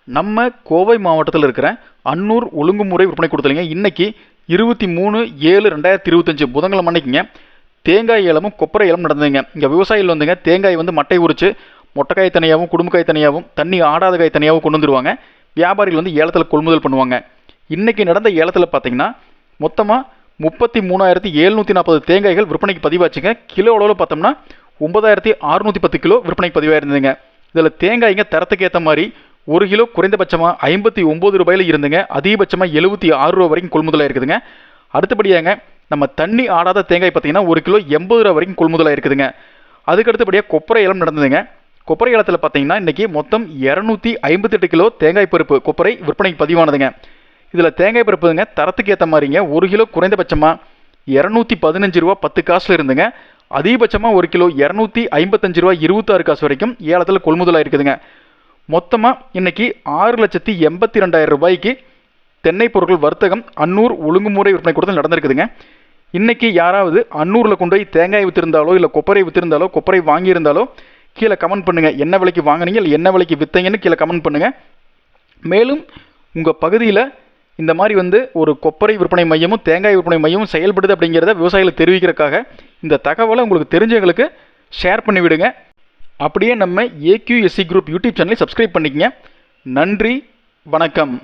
நம்ம கோவை மாவட்டத்தில் இருக்கிற அன்னூர் ஒழுங்குமுறை விற்பனை கொடுத்தலைங்க. இன்னைக்கு 23/7/2025 புதன்கிழமை அன்னைக்குங்க தேங்காய் ஏலமும் கொப்பரை ஏலம் நடந்ததுங்க. இங்கே விவசாயிகள் வந்துங்க தேங்காய் வந்து மட்டை உரிச்சு மொட்டைக்காய் தனியாகவும் குடும்பக்காய் தனியாகவும் தண்ணி ஆடாத காய் தனியாகவும் கொண்டு வந்துருவாங்க. வியாபாரிகள் வந்து ஏலத்தில் கொள்முதல் பண்ணுவாங்க. இன்னைக்கு நடந்த ஏலத்தில் பார்த்தீங்கன்னா மொத்தமாக 33,740 தேங்காய்கள் விற்பனைக்கு பதிவாச்சுங்க. கிலோ அளவில் பார்த்தோம்னா 9,610 கிலோ விற்பனைக்கு பதிவாக இருந்ததுங்க. இதில் தேங்காய்ங்க தரத்துக்கு ஏற்ற மாதிரி 1 கிலோ குறைந்தபட்சமாக 59 ரூபாயில் இருந்துங்க, அதிகபட்சமாக 76 ரூபா வரைக்கும் கொள்முதலாக இருக்குதுங்க. அடுத்தபடியாங்க நம்ம தண்ணி ஆடாத தேங்காய் பார்த்தீங்கன்னா 1 கிலோ 80 ரூபா வரைக்கும் கொள்முதலாக இருக்குதுங்க. அதுக்கு அடுத்தபடியாக கொப்பரை ஏலம் நடந்ததுங்க. கொப்பரை ஏலத்தில் பார்த்தீங்கன்னா இன்றைக்கி மொத்தம் 258 கிலோ தேங்காய் பருப்பு கொப்பரை விற்பனைக்கு பதிவானதுங்க. இதில் தேங்காய் பருப்புங்க தரத்துக்கு ஏற்ற மாதிரிங்க 1 கிலோ குறைந்தபட்சமாக 215 ரூபா 10 காசில் இருந்துங்க, அதிகபட்சமாக 1 கிலோ 255 ரூபா 26 காசு வரைக்கும் ஏலத்தில் கொள்முதலாக இருக்குதுங்க. மொத்தமாக இன்னைக்கு 6,82,000 ரூபாய்க்கு தென்னை பொருட்கள் வர்த்தகம் அன்னூர் ஒழுங்குமுறை விற்பனை கூடத்தில் நடந்திருக்குதுங்க. இன்னைக்கு யாராவது அன்னூரில் கொண்டு போய் தேங்காய் வித்திருந்தாலோ இல்லை கொப்பரை வித்திருந்தாலோ கொப்பரை வாங்கியிருந்தாலோ கீழே கமெண்ட் பண்ணுங்கள். என்ன விலைக்கு வாங்கினீங்க இல்லை என்ன விலைக்கு விற்றீங்கன்னு கீழே கமெண்ட் பண்ணுங்கள். மேலும் உங்கள் பகுதியில் இந்த மாதிரி வந்து ஒரு கொப்பரை விற்பனை மையமும் தேங்காய் விற்பனை மையமும் செயல்படுது அப்படிங்கிறத விவசாயிகளுக்கு தெரிவிக்கிறதுக்காக இந்த தகவலை உங்களுக்கு தெரிஞ்சவங்களுக்கு ஷேர் பண்ணிவிடுங்க. அப்படியே நம்ம AQSC குரூப் யூடியூப் சேனலை சப்ஸ்கிரைப் பண்ணிக்கங்க. நன்றி, வணக்கம்.